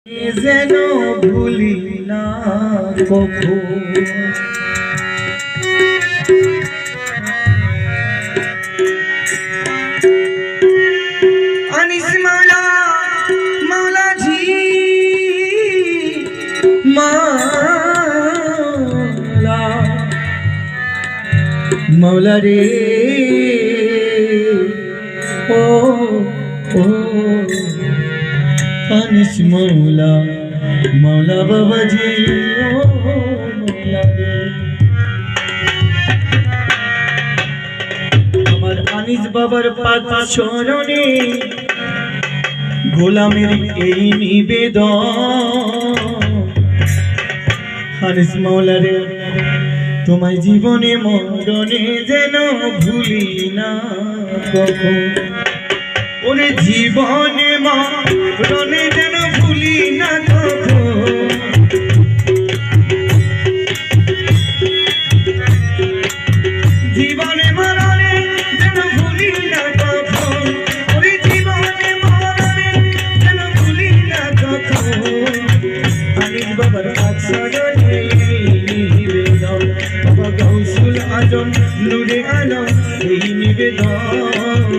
যেন ভুলি না কখনো আনিস মাওলা মাওলাজি মাওলা মাওলা রে ও ও আনিস মাওলা মাওলা বাবাজি ও মাওলা রে আমার আনিস বাবার পাক চরণে গোলামের এই নিবেদন আনিস মাওলা রে তোমায় জীবনে মরণে যেন ভুলি না কখনো ওরে জীবনে মরণে যেন ভুলি না কখনো জীবনে মরণে যেন ভুলি না কখনো ওরে জীবনে মরণে যেন ভুলি না কখনো আনিস বাবার আচরণে নিবেদন বাবা গৌসুল আজম নূরে আলম এই নিবেদন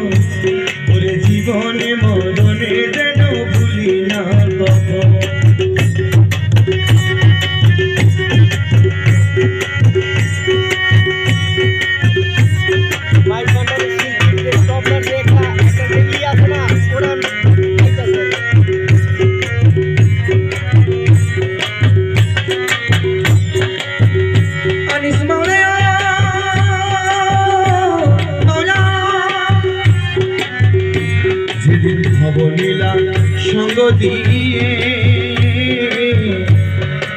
ওরে জীবনে মরণে যেন ভুলি না কখনো নীলা সঙ্গ দিয়ে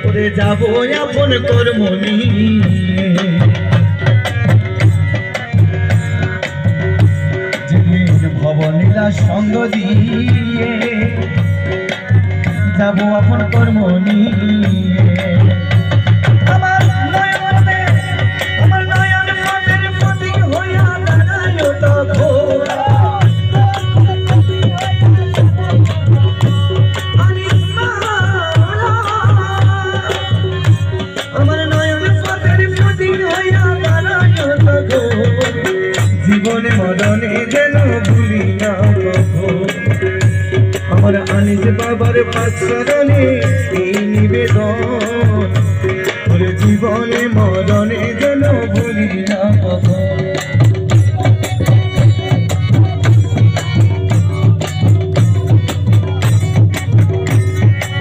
ওরে যাবো আপন কর্ম নিয়ে যেদিন ভবনীলা সঙ্গ দিয়ে যাবো আপন কর্ম নিয়ে জীবনে মরণে যেন ভুলি না কখনো আমার আনিস বাবার পাক চরণে এই নিবেদন ওরে জীবনে মরণে